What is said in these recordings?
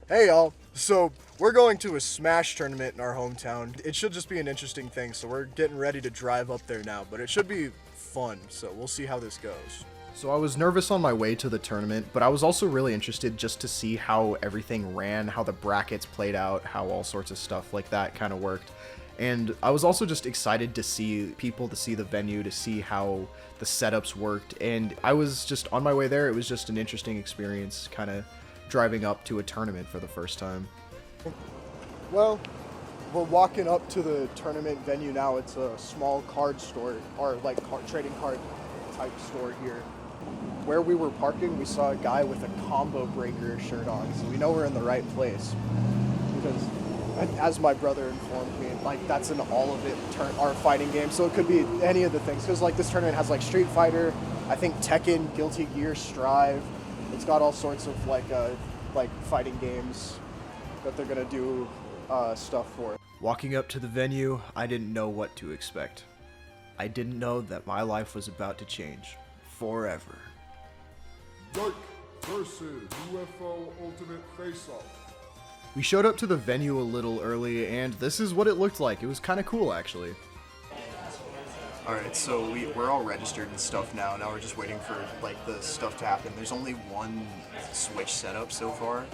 Hey y'all, so we're going to a Smash tournament in our hometown. It should just be an interesting thing, so we're getting ready to drive up there now, but it should be fun, so we'll see how this goes. So I was nervous on my way to the tournament, but I was also really interested just to see how everything ran, how the brackets played out, how all sorts of stuff like that kind of worked. And I was also just excited to see people, to see the venue, to see how the setups worked. And I was just on my way there. It was just an interesting experience, kind of driving up to a tournament for the first time. Well, we're walking up to the tournament venue now. It's a small card store, or like trading card type store here. Where we were parking, we saw a guy with a combo breaker shirt on, so we know we're in the right place. Because, as my brother informed me, like that's in all of it, our fighting game, so it could be any of the things. Because like this tournament has like Street Fighter, I think Tekken, Guilty Gear, Strive. It's got all sorts of like fighting games that they're gonna do stuff for. Walking up to the venue, I didn't know what to expect. I didn't know that my life was about to change forever. Dark versus UFO Ultimate Face-Off. We showed up to the venue a little early, and this is what it looked like. It was kind of cool, actually. Alright, so we're all registered and stuff now. Now we're just waiting for like the stuff to happen. There's only one Switch setup so far.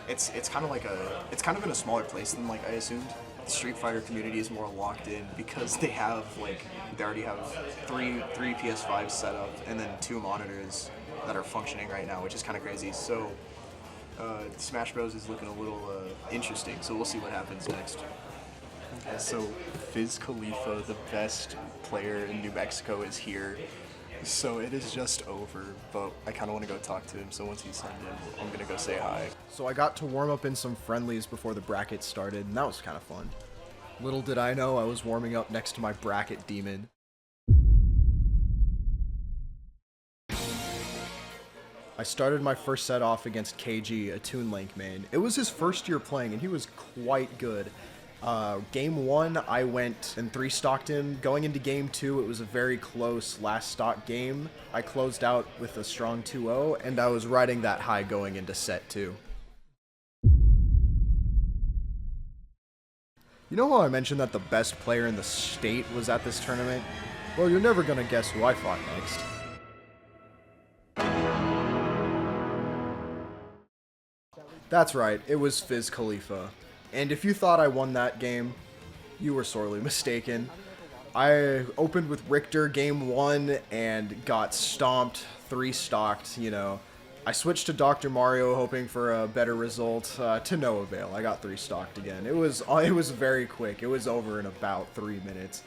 It's kind of in a smaller place than like I assumed. The Street Fighter community is more locked in because they already have three PS5s set up and then 2 monitors that are functioning right now, which is kind of crazy. So Smash Bros is looking a little interesting. So we'll see what happens next. Okay, so Fizz Khalifa, the best player in New Mexico, is here. So it is just over, but I kind of want to go talk to him, so once he's signed in, I'm going to go say hi. So I got to warm up in some friendlies before the bracket started, and that was kind of fun. Little did I know I was warming up next to my bracket demon. I started my first set off against KG, a Toon Link main. It was his first year playing, and he was quite good. Game 1, I went and 3-stocked him. Going into Game 2, it was a very close last stock game. I closed out with a strong 2-0, and I was riding that high going into set 2. You know how I mentioned that the best player in the state was at this tournament? Well, you're never gonna guess who I fought next. That's right, it was Fizz Khalifa. And if you thought I won that game, you were sorely mistaken. I opened with Richter game 1 and got stomped, 3-stocked, you know. I switched to Dr. Mario hoping for a better result, to no avail. I got 3-stocked again. It was very quick. It was over in about 3 minutes.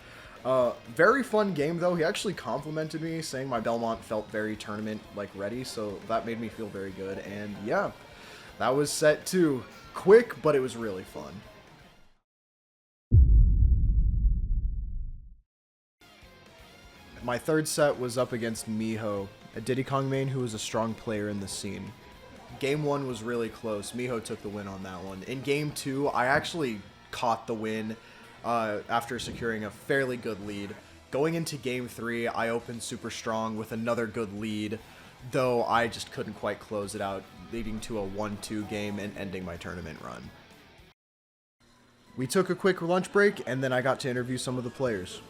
Very fun game though. He actually complimented me, saying my Belmont felt very tournament ready, so that made me feel very good. And yeah, that was set 2. Quick, but it was really fun. My third set was up against Miho, a Diddy Kong main who was a strong player in the scene. Game 1 was really close. Miho took the win on that one. In Game 2, I actually caught the win after securing a fairly good lead. Going into Game 3, I opened super strong with another good lead, though I just couldn't quite close it out, leading to a 1-2 game and ending my tournament run. We took a quick lunch break, and then I got to interview some of the players.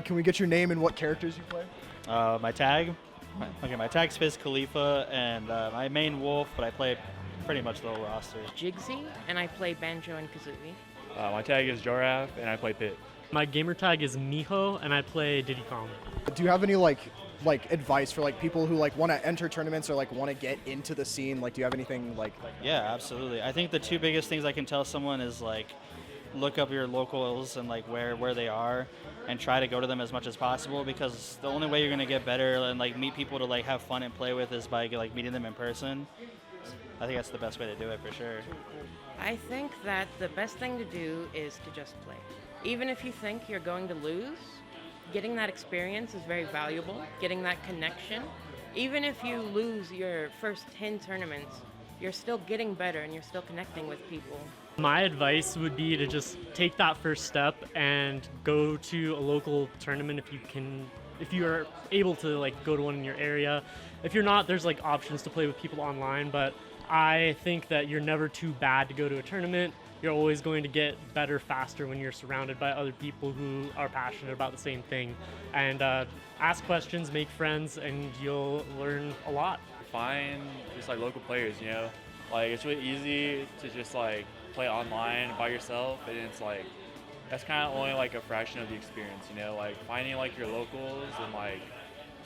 Can we get your name and what characters you play? My tag's Fizz Khalifa, and I main Wolf, but I play pretty much the whole roster. Jigsy, and I play Banjo and Kazooie. My tag is Joraf, and I play Pit. My gamer tag is Miho, and I play Diddy Kong. Do you have any advice for people who want to enter tournaments or want to get into the scene? Do you have anything Yeah, absolutely. I think the 2 biggest things I can tell someone is look up your locals and where they are, and try to go to them as much as possible, because the only way you're gonna get better and meet people to have fun and play with is by meeting them in person. I think that's the best way to do it for sure. I think that the best thing to do is to just play. Even if you think you're going to lose, getting that experience is very valuable, getting that connection. Even if you lose your first 10 tournaments, you're still getting better and you're still connecting with people. My advice would be to just take that first step and go to a local tournament if you are able to go to one in your area. If you're not, there's options to play with people online, but I think that you're never too bad to go to a tournament. You're always going to get better faster when you're surrounded by other people who are passionate about the same thing. And ask questions, make friends, and you'll learn a lot. Find just like local players, you know? Like it's really easy to just like play online by yourself, and it's like that's kind of only like a fraction of the experience, you know? Like finding like your locals and like,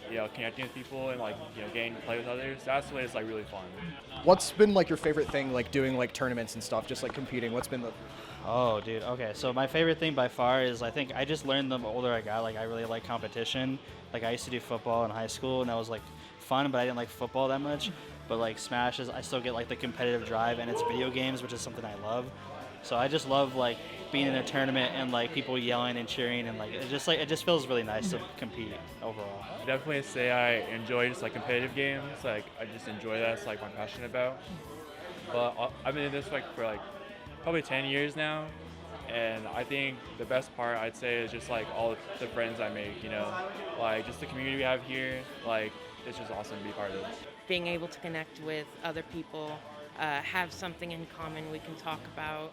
you know, connecting with people and like, you know, getting to play with others. That's the way it's like really fun. What's been like your favorite thing, like doing like tournaments and stuff, just like competing? What's been the Oh, dude. Okay, so my favorite thing by far is I think I just learned the older I got, like I really like competition. Like I used to do football in high school, and that was like fun, but I didn't like football that much. But like Smash is, I still get like the competitive drive, and it's video games, which is something I love. So I just love like being in a tournament and like people yelling and cheering, and like it just feels really nice to compete overall. I definitely say I enjoy just like competitive games. Like I just enjoy that. It's like what I'm passionate about. But I've been in this like for like probably 10 years now, and I think the best part I'd say is just like all the friends I make. You know, like just the community we have here. Like it's just awesome to be part of this. Being able to connect with other people, have something in common we can talk about.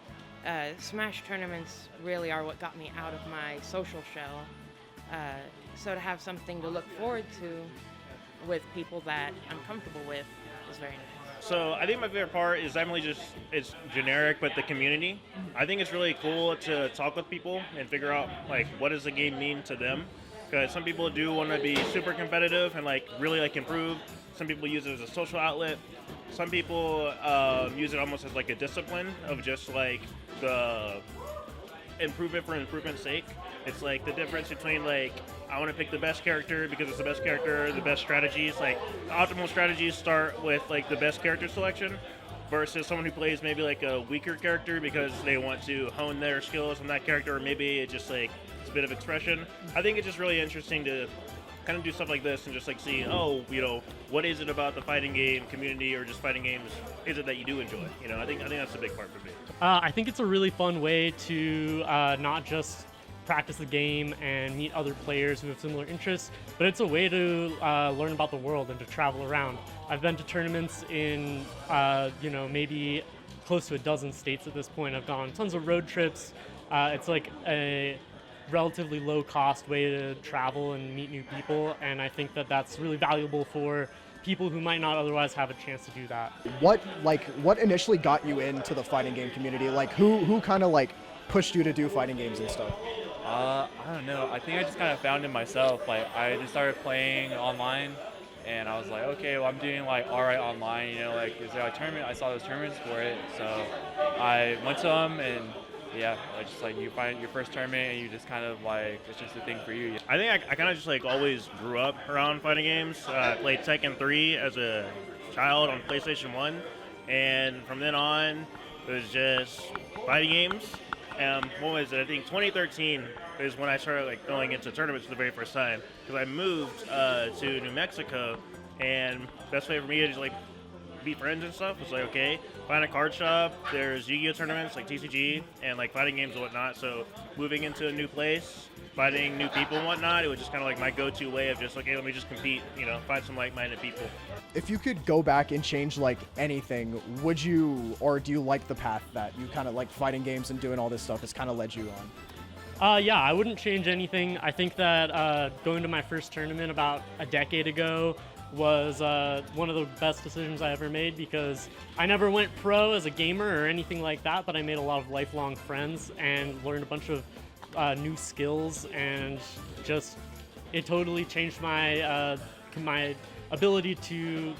Smash tournaments really are what got me out of my social shell. So to have something to look forward to with people that I'm comfortable with is very nice. So I think my favorite part is definitely just, it's generic, but the community. I think it's really cool to talk with people and figure out like what does the game mean to them. Because some people do want to be super competitive and like really like improve. Some people use it as a social outlet. Some people use it almost as like a discipline of just like the improvement for improvement's sake. It's like the difference between like I want to pick the best character because it's the best character, the best strategies. Like the optimal strategies start with like the best character selection versus someone who plays maybe like a weaker character because they want to hone their skills on that character, or maybe it just like it's a bit of expression. I think it's just really interesting to kind of do stuff like this and just like see, oh, you know, what is it about the fighting game community or just fighting games is it that you do enjoy? You know, I think that's a big part for me. I think it's a really fun way to not just practice the game and meet other players who have similar interests, but it's a way to learn about the world and to travel around. I've been to tournaments in, maybe close to a dozen states at this point. I've gone on tons of road trips. It's like a relatively low-cost way to travel and meet new people, and I think that that's really valuable for people who might not otherwise have a chance to do that. what initially got you into the fighting game community? Like who kind of like pushed you to do fighting games and stuff? I don't know. I think I just kind of found it myself. Like I just started playing online, and I was like, okay, well I'm doing like all right online. You know, like is there a tournament? I saw those tournaments for it, so I went to them, and yeah, like just like you find your first tournament and you just kind of like it's just a thing for you. I think I kind of just like always grew up around fighting games. I played Tekken 3 as a child on PlayStation 1, and from then on it was just fighting games. What was it? I think 2013 is when I started like going into tournaments for the very first time, because I moved to New Mexico, and best way for me to just like be friends and stuff was like, okay, find a card shop, there's Yu-Gi-Oh tournaments like TCG and like fighting games and whatnot. So moving into a new place, fighting new people and whatnot, it was just kind of like my go-to way of just like, hey, let me just compete, you know, find some like-minded people. If you could go back and change like anything, would you, or do you like the path that you kind of like fighting games and doing all this stuff has kind of led you on? Yeah, I wouldn't change anything. I think that going to my first tournament about a decade ago was one of the best decisions I ever made, because I never went pro as a gamer or anything like that, but I made a lot of lifelong friends and learned a bunch of new skills, and just it totally changed my my ability to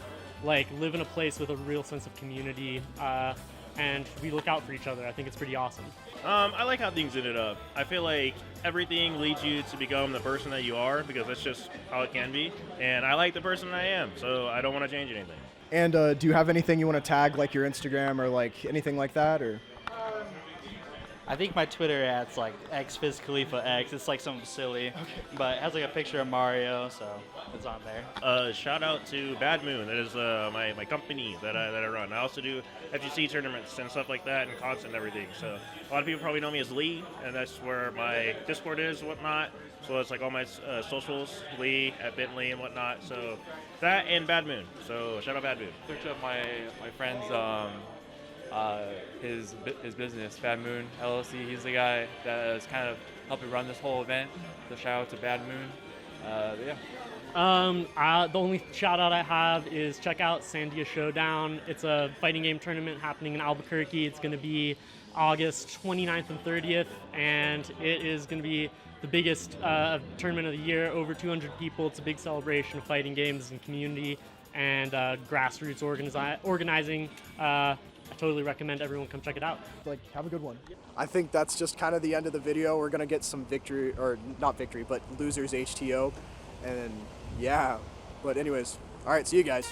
like live in a place with a real sense of community, and we look out for each other. I think it's pretty awesome. I like how things ended up. I feel like everything leads you to become the person that you are, because that's just how it can be. And I like the person I am, so I don't want to change anything. And do you have anything you want to tag, like your Instagram or like anything like that, or? I think my Twitter ad's like Fizz Khalifa X. It's like something silly, but it has like a picture of Mario, so it's on there. Shout out to Bad Moon. That is my company that I run. I also do FGC tournaments and stuff like that and content and everything. So a lot of people probably know me as Lee, and that's where my Discord is and whatnot. So it's like all my socials, Lee at Bentley and whatnot. So that and Bad Moon. So shout out Bad Moon. Search up my friend's his business, Bad Moon LLC. He's the guy that is kind of helping run this whole event. So shout out to Bad Moon. Yeah. The only shout out I have is check out Sandia Showdown. It's a fighting game tournament happening in Albuquerque. It's going to be August 29th and 30th, and it is going to be the biggest tournament of the year. Over 200 people. It's a big celebration of fighting games and community and grassroots organizing. I totally recommend everyone come check it out. Like, have a good one. I think that's just kind of the end of the video. We're gonna get some victory, or not victory, but losers HTO, and yeah. But anyways, all right, see you guys.